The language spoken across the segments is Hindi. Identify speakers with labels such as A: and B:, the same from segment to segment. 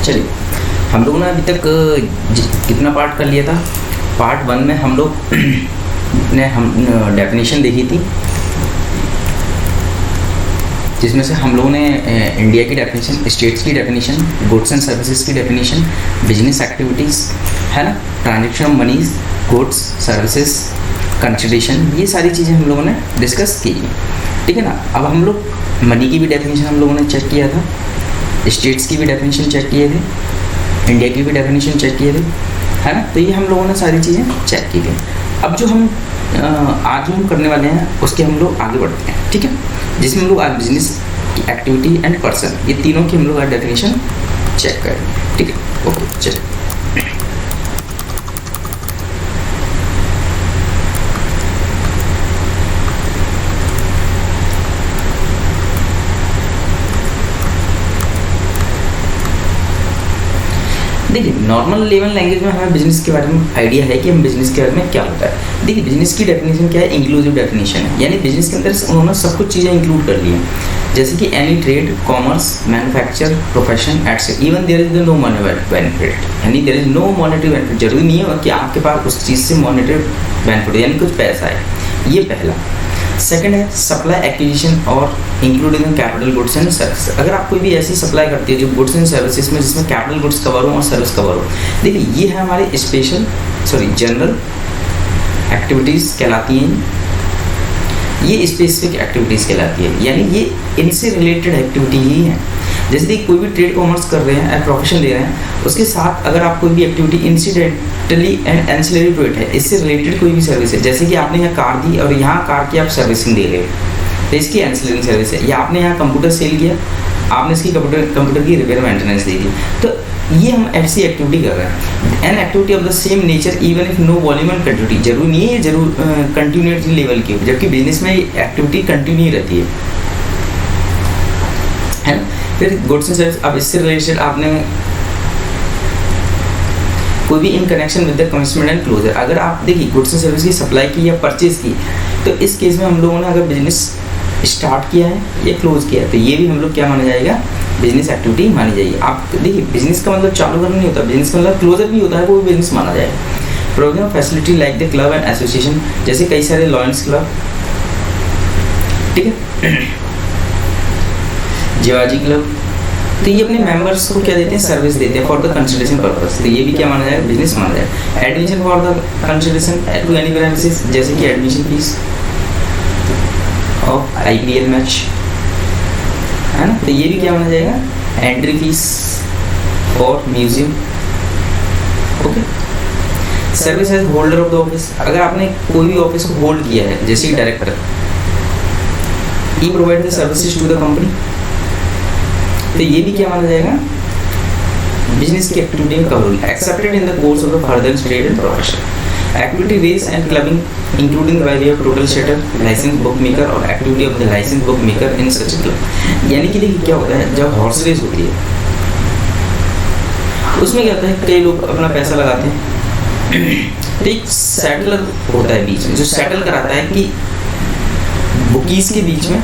A: चलिए, हम लोगों ने अभी तक कितना पार्ट कर लिया था। पार्ट 1 में हम लोग ने डेफिनेशन देखी थी, जिसमें से हम लोगों ने इंडिया की डेफिनेशन, स्टेट्स की डेफिनेशन, गुड्स एंड सर्विसेज की डेफिनेशन, बिजनेस एक्टिविटीज़ है ना, ट्रांजेक्शन मनीज, गुड्स सर्विसेज, कंसिडरेशन, ये सारी चीज़ें हम लोगों ने डिस्कस की, ठीक है ना। अब हम लोग मनी की भी डेफिनेशन हम लोगों ने चेक किया था, स्टेट्स की भी डेफिनेशन चेक किए थे, इंडिया की भी डेफिनेशन चेक किए थे, है ना। तो ये हम लोगों ने सारी चीज़ें चेक की थी। अब जो हम आज हम करने वाले हैं उसके हम लोग आगे बढ़ते हैं, ठीक है, जिसमें हम लोग आज बिजनेस की एक्टिविटी एंड पर्सन, ये तीनों की हम लोग आज डेफिनेशन चेक करें, ठीक है। ओके, चलिए। देखिए, नॉर्मल लेवल लैंग्वेज में हमें बिजनेस के बारे में आइडिया है कि हम बिजनेस के बारे में क्या होता है। देखिए, बिजनेस की डेफिनेशन क्या है, इंक्लूसिव डेफिनेशन है, यानी बिजनेस के अंदर उन्होंने सब कुछ चीज़ें इंक्लूड कर ली हैं, जैसे कि any trade, commerce, manufacture, profession etcetera, even there is no monetary benefit, यानी there is no monetary benefit. जरूरी नहीं है कि आपके पास उस चीज़ से मॉनेटरी बेनिफिट यानी कुछ पैसा है, ये पहला। सेकंड है सप्लाई एक्विजिशन और including capital goods and service. अगर आप कोई भी ऐसी सप्लाई करती है जो गुड्स एंड सर्विसेज में जिसमें कैपिटल गुड्स कवर हो और सर्विस कवर हो, देखिए ये है हमारी जनरल एक्टिविटीज़ कहलाती हैं, ये स्पेसिफिक एक्टिविटीज़ कहलाती है, यानी ये इनसे रिलेटेड एक्टिविटी ही है। जैसे कि कोई भी ट्रेड कॉमर्स कर रहे हैं, प्रोफेशन ले रहे हैं, उसके साथ अगर आप कोई भी activity incidentally and ancillary to it है, इससे रिलेटेड कोई भी सर्विस है, जैसे कि आपने यहाँ कार दी और यहाँ कार की आप सर्विसिंग दे रहे हो, तो इसकी एंसिलरी सर्विस है, या आपने यहाँ कंप्यूटर सेल किया, आपने इसकी कंप्यूटर की रिपेयर मेंटेनेंस दे दी, तो ये हम ऐसी एक्टिविटी कर रहे हैं। An activity of the same nature even if no volume and quantity, जरूरी नहीं है जरूर कंटिन्यूटी लेवल की, जबकि बिजनेस में एक्टिविटी कंटिन्यू रहती है ना। फिर गुड्स एंड सर्विस, अब इससे रिलेटेड आपने कोई भी in connection with the commitment and closure, अगर आप देखिए गुड्स एंड सर्विस की सप्लाई की या परचेज की, तो इस केस में हम लोगों ने अगर बिजनेस स्टार्ट किया है या क्लोज किया है, तो ये भी हम लोग क्या माना जाएगा, बिजनेस एक्टिविटी मानी जाएगी। आप देखिए, बिजनेस का मतलब चालू करना नहीं होता, बिजनेस का मतलब क्लोजर भी होता है, वो भी बिजनेस माना जाएगा। Programme facility like the club and association, जैसे कई सारे लॉयंस क्लब, ठीक है, जिवाजी क्लब, तो ये अपने मेंबर्स को क्या देते हैं, सर्विस देते हैं फॉर द कंसिडरेशन पर्पस, तो ये भी क्या माना जाएगा, बिजनेस माना जाएगा। Admission for the consideration to any premises, जैसे कि admission fees of IPL match, है ना, तो ये भी क्या माना जाएगा, entry fees for museum. Okay, service as holder of the office, अगर आपने कोई भी ऑफिस को होल्ड किया है, जैसे कि director, he provide the services to the company, तो ये भी क्या माना जाएगा, बिजनेस की एक्टिविटी में कवर होगी। Excepted in the course of the further trade and profession, activity race and clubbing including by way of total setup, license bookmaker और activity of the license bookmaker in such club. यानी कि देखिए क्या होता है, जब हॉर्स रेस होती है उसमें क्या होता है, कई लोग अपना पैसा लगाते हैं, तो एक सेटलर होता है बीच में, जो सेटल कराता है कि बुकीज के बीच में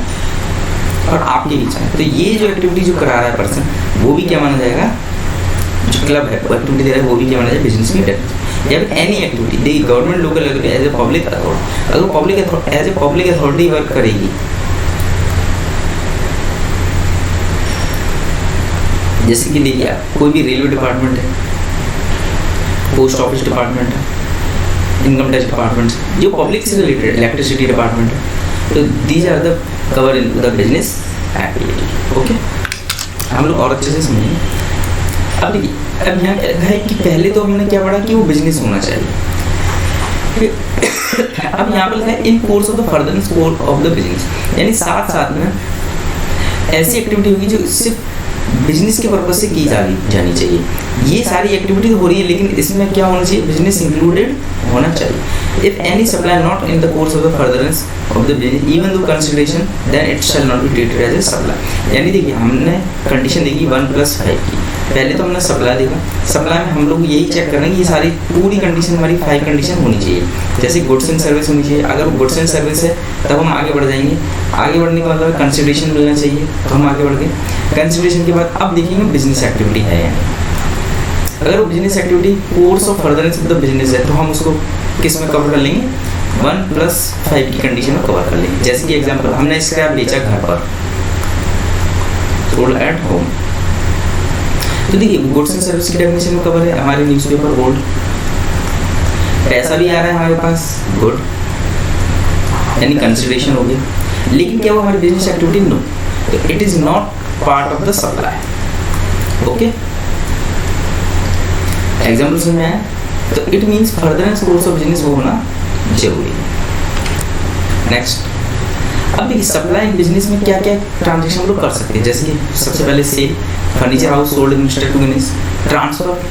A: और आपके बीच में, तो ये जो एक्टिविटी जो करा रहा है पर्सन, वो भी क्या माना जाएगा, जो क्लब है वो एक्टिविटी दे रहा है, वो भी क्या माना जाएगा, बिजनेस में या फिर एनी एक्टिविटी। देखिए, government local as a public authority, अगर public as a public authority work करेगी, जैसे कि देखिए कोई भी रेलवे डिपार्टमेंट है, पोस्ट ऑफिस डिपार्टमेंट है, इनकम टैक्स डिपार्टमेंट, जो पब्लिक से रिलेटेड, इलेक्ट्रिसिटी डिपार्टमेंट है, तो these are the cover in the business activity. Okay, हम लोग और अच्छे से समझेंगे। अब देखिए, अब यहाँ क्या है कि पहले तो हमने क्या पढ़ा कि वो बिजनेस होना चाहिए, अब यहाँ पर लिखा है in course of the further scope of the business, यानी साथ साथ में ऐसी एक्टिविटी होगी जो सिर्फ बिजनेस के पर्पज से की जानी चाहिए। ये सारी एक्टिविटी हो रही है, लेकिन इसमें क्या होना चाहिए, बिजनेस इंक्लूडेड होना चाहिए। If any supply not in the course of the furtherance of the business even though consideration then it shall not be treated as a supply. यानी देखिए, हमने कंडीशन देखी 1+5 की, पहले तो हमने सप्लाई देखा, सप्लाई में हम लोग यही चेक कर रहे हैं कि ये सारी पूरी कंडीशन हमारी 5 कंडीशन होनी चाहिए, जैसे गुड्स एंड सर्विस होनी चाहिए। अगर गुड्स एंड सर्विस है तब हम आगे बढ़ जाएंगे, आगे बढ़ने का मतलब कंसिडरेशन मिलना चाहिए, तो हम आगे बढ़ गए। कंसिडरेशन के बाद अब देखेंगे बिजनेस एक्टिविटी है या नहीं। अगर वो business activity course of furtherance of the business है तो हम उसको किस में कवर कर लेंगे, 1+5 की कंडीशन में कवर कर लेंगे। जैसे कि एग्जांपल, हमने स्क्रैप बेचा घर पर, सोल्ड एट होम, तो देखिए गुड्स एंड सर्विस की डेफिनेशन में कवर है हमारे न्यूज़पेपर गोल्ड, पैसा भी आ रहा है हमारे पास, गुड, यानी कंसिडरेशन हो गया। लेकिन क्या वो हमारी business activity? No, it is not part of the supply. Okay, example समझ में आया? तो it means furtherance course of business वो होना जरूरी है। नेक्स्ट, अब देखिए सप्लाई बिजनेस में क्या क्या ट्रांजेक्शन लोग कर सकते हैं, जैसे कि सबसे पहले sale, furniture house sold mister to business, transfer.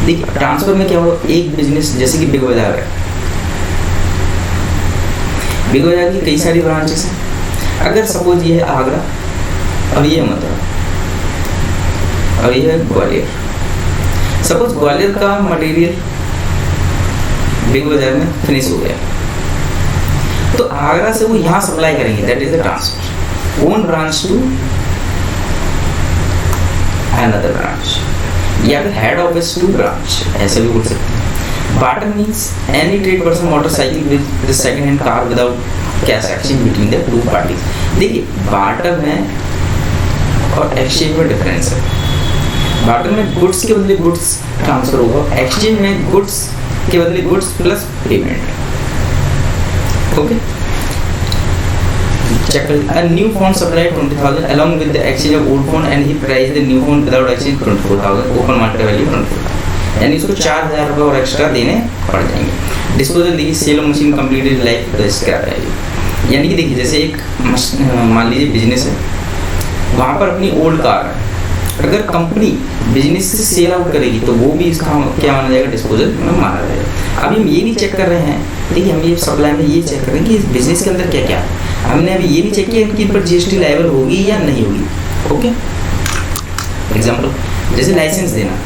A: देखिए ट्रांसफर में क्या होगा, एक बिजनेस जैसे कि बिग बाजार है, बिग बाजार की कई सारी ब्रांचेस हैं। अगर सपोज ये है आगरा और ये मथुरा और ये है ग्वालियर, सपोज ग्वालियर का मटेरियल बिग बाजार में फिनिश हो गया, तो आगरा से वो यहाँ सप्लाई करेंगे, that is the transfer, one branch to another branch, या फिर हेड ऑफिस टू ब्रांच, ऐसे भी बोल सकते हैं। Barter means any trade person motorcycle with the second hand car without cash exchange between the two parties. देखिए बार्टर में और एक्सचेंज में डिफरेंस है। बार्टर में गुड्स के बदले गुड्स ट्रांसफर होगा, एक्सचेंज में गुड्स के बदले goods plus payment. Okay, check a new phone supplied 20,000 along with the exchange of old phone and he priced the new phone without exchange 24,000, open market value 24,000, यानी इसको 4,000 रुपये और एक्स्ट्रा देने पड़ जाएंगे। डिस्पोजल देखिए sale of machine completed life the scrap value, यानी कि देखिए जैसे एक मान लीजिए बिजनेस है, वहाँ पर अपनी ओल्ड कार है, अगर कंपनी बिजनेस से सेल आउट करेगी तो वो भी इसका क्या माना जाएगा, डिस्पोजल में माना जाएगा। अभी हम ये नहीं चेक कर रहे हैं, देखिए हम ये सप्लाई में ये चेक कर रहे हैं कि इस बिजनेस के अंदर क्या क्या है, हमने अभी ये नहीं चेक किया कि इन पर जीएसटी लायबल होगी या नहीं होगी। ओके, एग्जांपल जैसे लाइसेंस देना,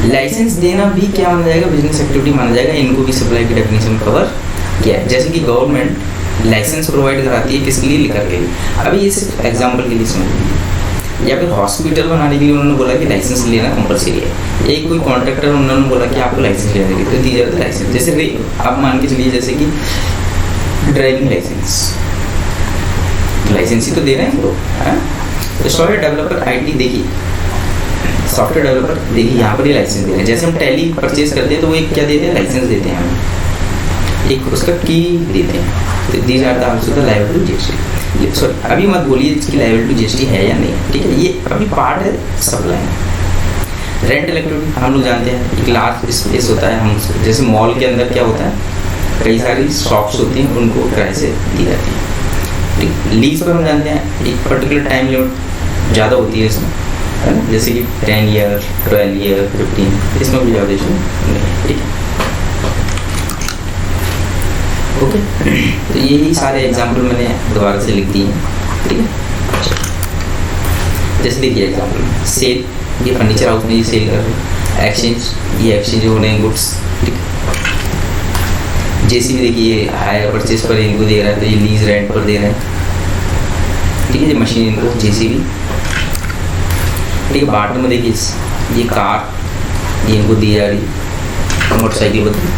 A: लाइसेंस देना भी क्या माना जाएगा, बिजनेस एक्टिविटी माना जाएगा, इनको भी सप्लाई की डेफिनेशन में कवर किया है। जैसे कि गवर्नमेंट लाइसेंस प्रोवाइड कराती है किसके लिए, लिखा के लिए, अभी ये सिर्फ एग्जाम्पल के लिए समझ लीजिए। या फिर हॉस्पिटल बनाने के लिए उन्होंने बोला कि लाइसेंस लेना कंपलसरी है, एक कोई कॉन्ट्रैक्टर उन्होंने बोला कि आपको लाइसेंस लेने के लिए, तो दी जाती है लाइसेंस। जैसे आप मान के चलिए जैसे कि ड्राइविंग लाइसेंस, लाइसेंस ही तो दे रहे हैं लोग, है। तो सॉफ्टवेयर डेवलपर आईटी देखिए, सॉफ्टवेयर डेवलपर देखिए यहाँ पर ही लाइसेंस दे रहे हैं। जैसे हम टैली परचेज करते हैं तो वो एक क्या देते हैं, लाइसेंस देते हैं हमें, एक उसका की देते हैं, तो these are the also the liable to GST. Sorry अभी मत बोलिए इसकी लायबल टू जीएसटी है या नहीं, ठीक है, ये अभी पार्ट है सप्लाई। रेंटल एक्टिविटी हम लोग जानते हैं, एक लार्ज स्पेस होता है, हम जैसे मॉल के अंदर क्या होता है, कई सारी शॉप्स होती हैं, उनको किराए से दी जाती है। लीज पर हम जानते हैं एक पर्टिकुलर टाइम लिमिट ज़्यादा होती है इसमें, है ना, जैसे कि 10 ईयर, 12 ईयर, 15, इसमें कोई ज़्यादा इशू नहीं है, ठीक है। ओके, तो यही सारे एग्जाम्पल मैंने दोबारा से लिख दिए हैं, ठीक है। जैसे देखिए एग्जाम्पल सेल, ये फर्नीचर हाउस में ये सेल कर रहे हैं, एक्सचेंज ये एक्सचेंज हो रहे हैं गुड्स, ठीक है। जेसीबी देखिए हायर परचेज पर इनको दे रहा है, तो ये लीज रेंट पर दे रहे हैं, ठीक है। ये मशीन इनको जेसीबी, ठीक है। बार्टर में देखिए ये कार ये इनको दी जा रही है, मोटरसाइकिल बदल,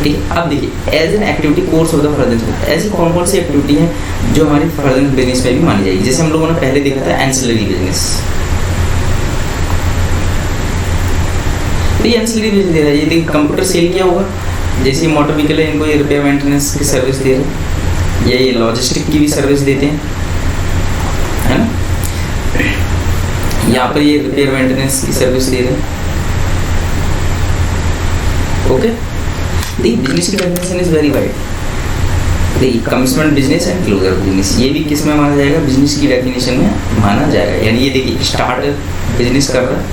A: ठीक है। अब देखिए as an activity course of the furtherance, ऐसी कौन कौन सी एक्टिविटी है जो हमारी फर्दरेंस बिजनेस में भी मानी जाएगी। जैसे हम लोगों ने पहले देखा था एंसिलरी बिजनेस, तो ये एंसिलरी बिजनेस दे रहा है, ये देखिए कंप्यूटर सेल किया होगा, जैसे मोटर व्हीकल है इनको ये रिपेयर मेंटेनेंस की सर्विस दे रहे हैं, ये लॉजिस्टिक की भी सर्विस देते हैं, है ना। यहाँ पर ये रिपेयर मेंटेनेंस की सर्विस दे रहे हैं, ओके। देखिए बिजनेस की डेफिनेशन इज वेरी वाइड, देखिए commitment business and closure business, ये भी किस में माना जाएगा, बिजनेस की डेफिनेशन में माना जाएगा। यानी ये देखिए स्टार्ट बिजनेस कर रहा है,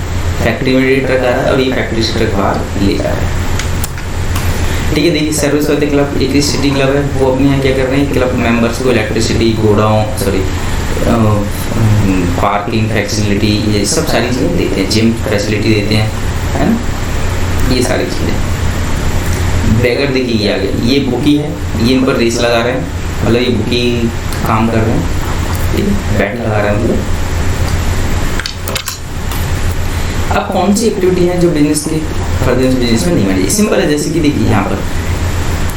A: फैक्ट्री में ट्रक आ रहा है और ये फैक्ट्री से ट्रक बाहर ले जा रहा है, ठीक है। देखिए सर्विस वाले क्लब, एक सिटी क्लब है, वो अपने यहाँ क्या कर रहे हैं, क्लब मेंबर्स को electricity, godown, sorry parking facility, ये सब सारी चीज़ें देते हैं, जिम फैसिलिटी देते हैं, है ना, ये सारी चीज़ें। बैगर देखिए ये आ गया, ये बुकी है, ये इन पर रेस लगा रहे हैं, मतलब ये बुकी काम कर रहे हैं, ठीक है, बैट लगा रहे हैं मतलब। अब कौन सी एक्टिविटी है जो बिजनेस के फर्दर बिजनेस में नहीं मानी? सिंपल है, जैसे कि देखिए यहाँ पर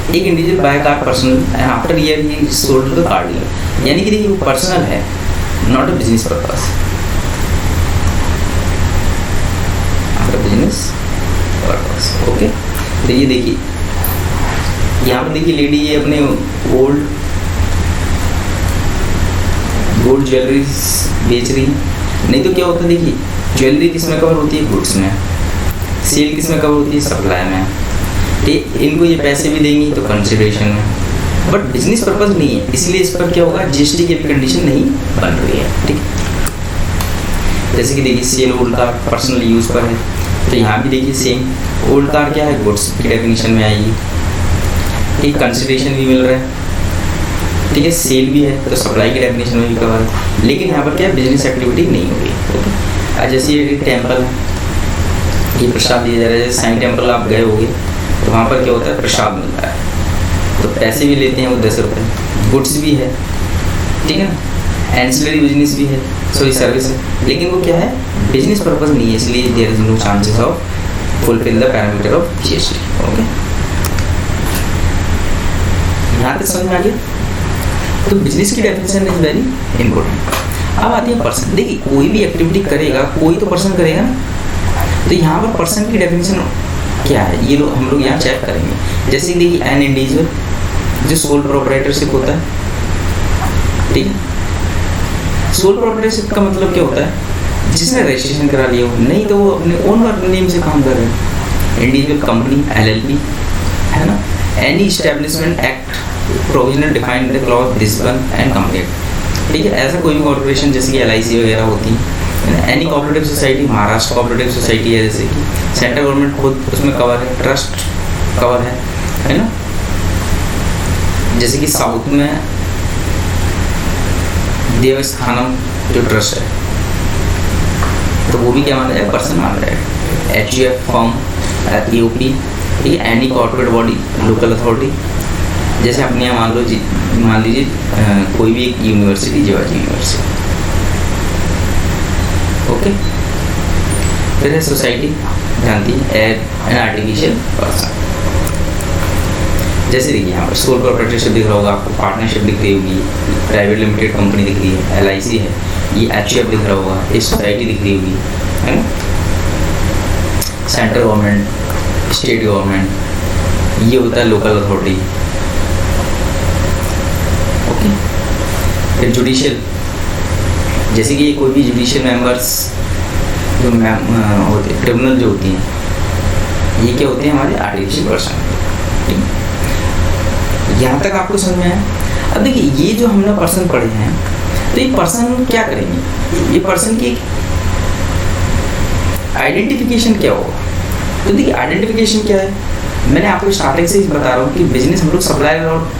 A: एक individual by car personal and after year he sold the car dealer, यानी कि देखिए वो पर्सनल है, not a business purpose, business purpose. Okay, तो ये देखिए यहाँ पर देखिए लेडी ये अपने गोल्ड ज्वेलरी बेच रही है। नहीं तो क्या होता है, देखिए ज्वेलरी किस में कवर होती है? गुड्स में। सेल किस में कवर होती है? सप्लाई में। ठीक, इनको ये पैसे भी देंगी तो कंसिडरेशन में, बट बिजनेस पर्पज नहीं है, इसलिए इस पर क्या होगा, जीएसटी की कंडीशन नहीं बन रही है। ठीक, जैसे कि देखिए sale old car personal use पर है, तो यहाँ भी देखिए सेम ओल्ड कार क्या है, गुड्स की डेफिनेशन में आएगी। ठीक, कंसिडरेशन भी मिल रहा है, ठीक है, सेल भी है तो सप्लाई की डेफिनेशन में भी कवर है, लेकिन यहाँ पर क्या बिजनेस एक्टिविटी नहीं होगी। ओके, जैसे ये टेम्पल ये प्रसाद दिया जा रहा है, जैसे साईं टेम्पल आप गए होंगे तो वहाँ पर क्या होता है, प्रसाद मिलता है, तो पैसे भी लेते हैं वो 10 रुपये, गुड्स भी है, ठीक है ना, एंसिलरी बिजनेस भी है, सॉरी सर्विस है, लेकिन वो क्या है, बिजनेस पर्पज नहीं है, इसलिए there is no chances of fulfil the parameter of GST. Okay, यहाँ तक समझ में आ गया? तो बिजनेस की डेफिनेशन इज वेरी इंपॉर्टेंट। अब आती है पर्सन। देखिए कोई भी एक्टिविटी करेगा कोई तो पर्सन करेगा ना, तो यहाँ पर पर्सन की डेफिनेशन क्या है ये लोग हम लोग यहाँ चेक करेंगे। जैसे देखिए एन इंडिविजुअल जो सोल प्रोप्राइटरशिप होता है, ठीक है, सोल प्रोप्राइटरशिप का मतलब क्या होता है, जिसने रजिस्ट्रेशन करा लिया हो, नहीं तो वो अपने ओन नेम से काम कर रहे हैं। इंडिविजुअल कंपनी LLP है ना, any establishment act provisional defined the clause this one and complete, ठीक है, ऐसा कोई भी कॉर्पोरेशन जैसे कि LIC वगैरह होती है, any cooperative society, Maharashtra cooperative society है, जैसे कि सेंट्रल गवर्नमेंट खुद उसमें कवर है, ट्रस्ट कवर है ना, जैसे कि साउथ में देवस्थानम जो ट्रस्ट है तो वो भी क्या माना जाए, पर्सन माना जाएगा। HUF फॉर्म EOP, ठीक है, any corporate body local authority, जैसे अपने यहाँ मान लीजिए कोई भी एक यूनिवर्सिटी, जिवाजी यूनिवर्सिटी। ओके, फिर है सोसाइटी, जानती है, एन आर्टिफिशियल पर्सन, जैसे देखिए यहाँ पर सोल प्रोप्राइटरशिप दिख रहा होगा आपको, पार्टनरशिप दिख रही होगी, प्राइवेट लिमिटेड कंपनी दिख रही है, LIC है, ये HUF दिख रहा होगा, ये सोसाइटी दिख रही होगी, है ना, सेंट्रल गवर्नमेंट, स्टेट गवर्नमेंट, ये होता है लोकल अथॉरिटी। ओके, फिर जुडिशियल, जैसे कि कोई भी जुडिशियल मेंबर्स जो होते हैं, ट्रिब्यूनल जो होती हैं, ये क्या होते हैं, हमारे आर्टिफिशियल पर्सन। यहाँ तक आपको समझ में आया? अब देखिए ये जो हमने पर्सन पढ़े हैं, तो ये पर्सन क्या करेंगे, ये पर्सन की आइडेंटिफिकेशन क्या होगा। तो देखिए आइडेंटिफिकेशन क्या है, मैंने आपको स्टार्टिंग से ही बता रहा हूँ कि बिजनेस हम लोग सप्लायर और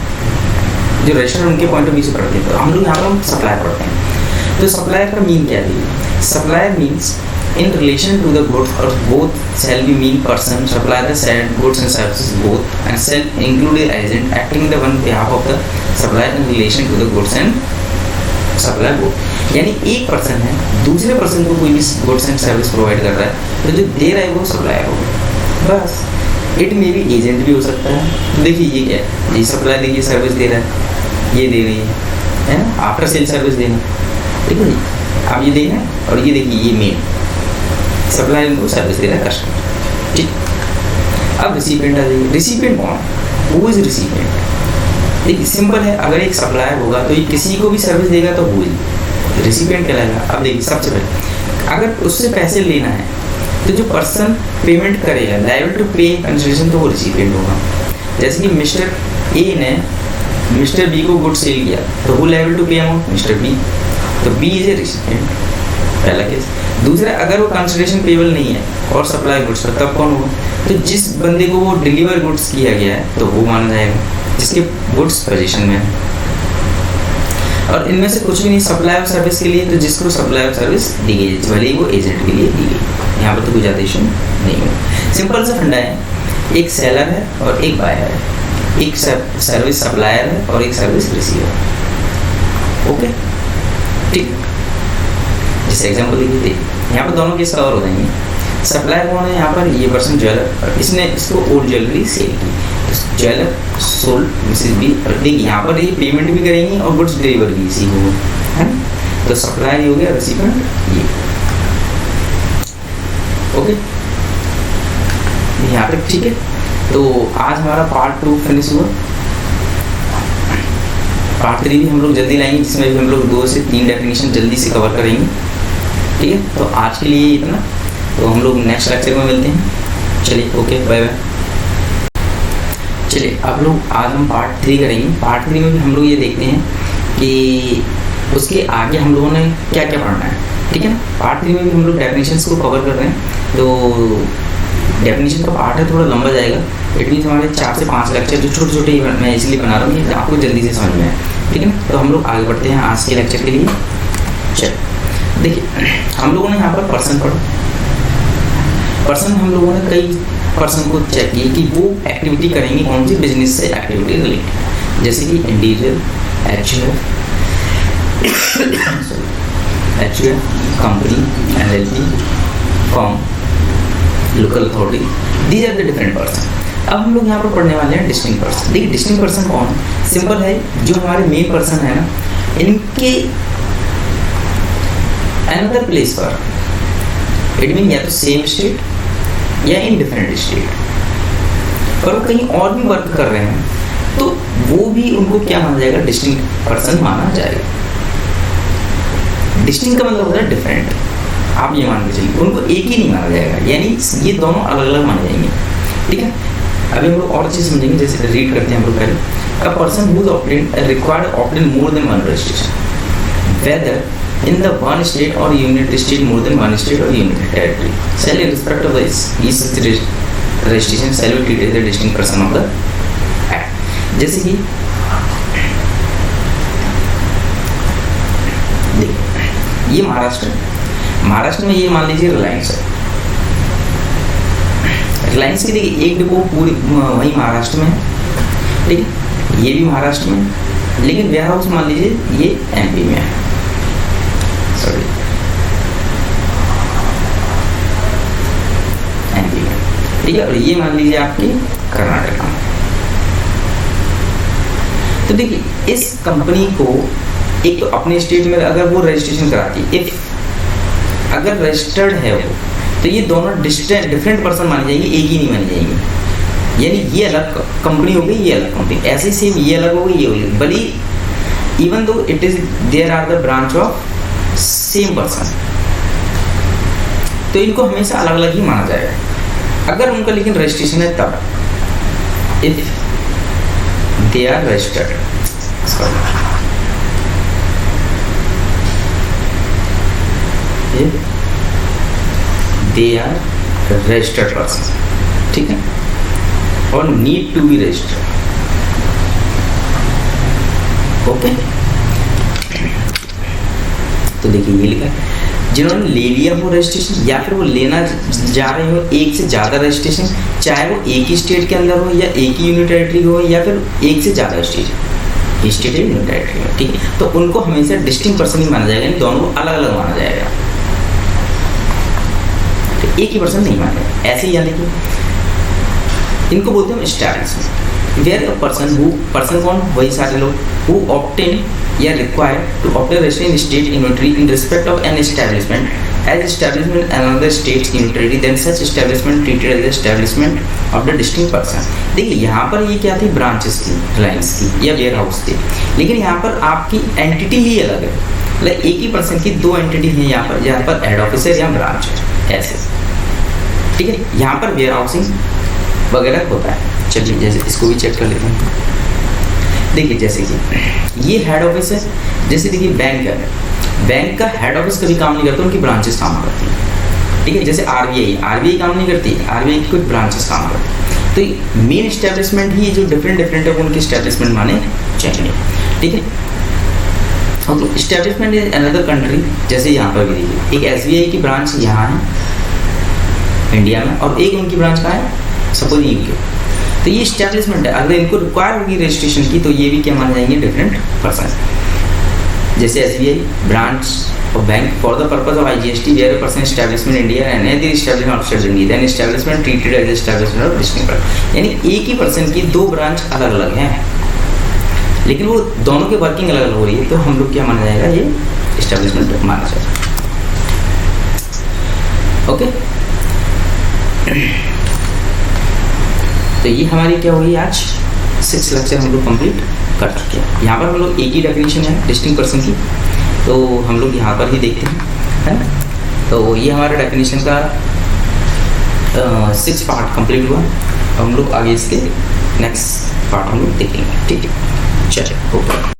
A: जो रजिस्टर उनके पॉइंट ऑफ व्यू से पढ़ते हैं, तो हम लोग यहाँ पर सप्लायर पढ़ते हैं। तो सप्लायर का मीन क्या है, supplier means in relation to the goods or both shall be mean person supply the said goods and services both and shall include the agent acting the one behalf of the supplier in relation to the goods and supply both। यानी एक पर्सन है दूसरे पर्सन को कोई भी गुड्स एंड सर्विस प्रोवाइड कर रहा है, तो जो दे रहा है वो सप्लायर होगा बस। इट मे भी एजेंट भी हो सकता है। तो देखिए ये क्या है, ये सप्लायर देखिए सर्विस दे रहा है, ये दे रही है ना, आफ्टर सेल सर्विस देना, ठीक है जी, आप ये देना और ये देखिए ये मेन सप्लायर को सर्विस दे रहा है कस्टमर, ठीक। अब रिसिपिएंट आ जाइए, रिसिपिएंट कौन, हु इज रिसिपिएंट। देखिए सिंपल है, अगर एक सप्लायर होगा तो ये किसी को भी सर्विस देगा तो हु इज रिसिपिएंट कहलाएगा। अब देखिए सबसे पहले अगर उससे पैसे लेना है तो जो पर्सन पेमेंट करेगा लायबल टू पे कंसिडरेशन, तो वो रिसिपिएंट होगा। जैसे कि मिस्टर ए ने मिस्टर बी को गुड सेल किया तो हु लायबल टू पे अमाउंट, मिस्टर बी, तो बी इज ए रिसिपिएंट, पहला केस। दूसरा, अगर वो कंसिडरेशन पेबल नहीं है और सप्लाई गुड्स पर, तब कौन होगा, तो जिस बंदे को वो डिलीवर गुड्स किया गया है तो वो माना जाएगा जिसके गुड्स पोजीशन में है। और इनमें से कुछ भी नहीं सप्लाई और सर्विस के लिए, तो जिसको सप्लाई और सर्विस दी गई भले ही वो एजेंट के लिए दी गई, यहाँ पर तो कोई ज़्यादा इशू नहीं है। सिंपल सा फंडा है, एक सेलर है और एक बायर है, एक सर्विस सप्लायर है और एक सर्विस रिसीवर। ओके, ठीक। जैसे एग्जाम्पल देखिए, यहाँ पर दोनों केस कवर हो जाएंगे। सप्लायर कौन है यहाँ पर, ये पर्सन ज्वेलर, इसने इसको ओल्ड ज्वेलरी सेल की, ज्वेलर सोल्ड मिसेज बी। देखिए यहाँ पर ये पेमेंट भी करेंगी और गुड्स डिलीवर भी इसी को है, तो सप्लायर हो गया, रिसीवेंट ये। ओके यहाँ तक ठीक है। तो आज हमारा पार्ट 2 फिनिश हुआ। पार्ट 3 भी हम लोग जल्दी लाएंगे, जिसमें भी हम लोग 2 से 3 डेफिनेशन जल्दी से कवर करेंगे। ठीक है, तो आज के लिए इतना, तो हम लोग नेक्स्ट लेक्चर में मिलते हैं। चलिए ओके बाय बाय। चलिए अब लोग आज हम पार्ट 3 करेंगे। पार्ट 3 में भी हम लोग ये देखते हैं कि उसके आगे हम लोगों ने क्या क्या पढ़ना है। ठीक है ना, पार्ट 3 में भी हम लोग डेफिनेशंस को कवर कर रहे हैं। तो डेफिनेशन का पार्ट है, थोड़ा लंबा जाएगा। इट मीन्स हमारे 4 से 5 लेक्चर जो छोटे छोटे ही मैं इसलिए बना रहा हूँ कि आपको जल्दी से समझ में आए। ठीक है ना, तो हम लोग आगे बढ़ते हैं आज के लेक्चर के लिए। चलिए देखिए, हम लोगों ने यहाँ पर पर्सन पढ़ा। पर्सन हम लोगों ने कई पर्सन को चेक किए कि वो एक्टिविटी करेंगे कौन सी, बिजनेस से एक्टिविटी रिलेटेड, जैसे कि individual, actual, company, LLP, firm, local authority, these are the different person. अब हम लोग यहाँ पर पढ़ने वाले हैं डिस्टिंक्ट पर्सन। देखिए डिस्टिंक्ट पर्सन कौन है, सिंपल है, जो हमारे मेन पर्सन है ना, इनके अनदर प्लेस पर, इट मीन या तो सेम स्टेट या इन डिफरेंट स्टेट, पर वो कहीं और भी वर्क कर रहे हैं, तो वो भी उनको क्या माना जाएगा, डिस्टिंक्ट पर्सन माना जाएगा। डिस्टिंक्ट का मतलब होता है डिफरेंट। आप ये मान के चलिए उनको एक ही नहीं माना जाएगा, यानी ये दोनों अलग अलग माने जाएंगे। ठीक है, अभी हम लोग और चीज समझेंगे, जैसे रीड करते हैं हम लोग पहले। A person who is obtained required obtain more than one registration, whether in the one state or unit state, more than one state or unit territory, shall in respect of this each such registration shall be treated as a distinct person of the act। जैसे कि देखिए ये महाराष्ट्र में ये मान लीजिए रिलायंस है। रिलायंस की देखिए एक डिपो पूरी वही महाराष्ट्र में है, ठीक है, ये भी महाराष्ट्र में है, लेकिन वेयर हाउस मान लीजिए ये एमपी में है, सॉरी एमपी में, ठीक है, और ये मान लीजिए आपके कर्नाटक में। तो देखिए इस कंपनी को एक तो अपने स्टेट में अगर वो रजिस्ट्रेशन कराती है, इफ अगर रजिस्टर्ड है वो, तो ये दोनों डिफरेंट पर्सन माने जाएंगे, एक ही नहीं माने जाएंगे। यानी ये अलग कंपनी हो गई, ये अलग कंपनी, ऐसे ही सेम ये अलग हो गई, ये हो गई, भले even though it is there are the branch of same person, तो इनको हमेशा अलग अलग ही माना जाएगा। अगर उनका लेकिन रजिस्ट्रेशन है तब, if they are registered, they are registered person, ठीक है, और need to be registered. Okay, तो देखिए ये लिखा है, जिन्होंने ले लिया हो रजिस्ट्रेशन या फिर वो लेना जा रहे हो एक से ज़्यादा रजिस्ट्रेशन, चाहे वो एक ही स्टेट के अंदर हो या एक ही यूनिट टेरिटरी हो या फिर एक से ज़्यादा स्टेट यूनिट टेरिटरी हो, ठीक है, तो उनको हमेशा डिस्टिंक्ट पर्सन ही माना जाएगा, इन दोनों को अलग अलग माना जाएगा, तो एक ही पर्सन नहीं माना। ऐसे ही यानी कि इनको बोलते हैं एस्टैब्लिशमेंट, वेयर अ पर्सन कौन, वही सारे लोग हु ऑब्टेन या required to obtain resident state unitary in respect of an establishment as establishment another state's unitary, then such establishment treated as establishment of the distinct person। देखिए यहाँ पर ये क्या थी, ब्रांचेस थी रिलायंस की या वेयर हाउस थी, लेकिन यहाँ पर आपकी एंटिटी ही अलग है, मतलब एक ही पर्सन की दो एंटिटी है यहाँ पर हेड ऑफिसर या ब्रांच है ऐसे, ठीक है। यहाँ पर वेयर हाउसिंग वगैरह होता है। चलिए जैसे इसको भी चेक कर लेते हैं। देखिए जैसे कि ये हेड ऑफिस है, जैसे देखिए बैंक है, बैंक का हेड ऑफिस कभी काम नहीं करता, उनकी ब्रांचेस काम करती है, ठीक है। जैसे आरबीआई काम नहीं करती, आरबीआई की कुछ ब्रांचेस काम करती है, तो मेन एस्टेब्लिशमेंट ही जो डिफरेंट है उनके एस्टेब्लिशमेंट माने चाहिए, ठीक है। और एस्टेब्लिशमेंट इज अनदर कंट्री, जैसे यहाँ पर भी देखिए एक एसबीआई की ब्रांच यहाँ है इंडिया में और एक उनकी ब्रांच कहाँ है, सपोज यूके, तो ये एस्टेब्लिशमेंट है। अगर इनको रिक्वायर होगी रजिस्ट्रेशन की तो ये भी क्या माने जाएंगे, डिफरेंट पर्सन। जैसे SBI ब्रांच और bank for the purpose of IGST where a person establishment India and any establishment outside India then establishment treated as establishment of district. यानी एक ही पर्सन की दो ब्रांच अलग अलग हैं, लेकिन वो दोनों की वर्किंग अलग अलग हो रही है, तो हम लोग क्या माना जाएगा, ये एस्टैब्लिशमेंट माना जाएगा। ओके, तो ये हमारी क्या हुई, आज 6 लेक्चर हम लोग कंप्लीट कर चुके हैं। यहाँ पर हम लोग एक ही डेफिनेशन है डिस्टिंक्ट पर्सन की, तो हम लोग यहाँ पर ही देखते हैं, है ना। तो ये हमारा डेफिनेशन का 6 पार्ट कंप्लीट हुआ। हम लोग आगे इसके नेक्स्ट पार्ट हम लोग देखेंगे, ठीक है। चलिए, ओके।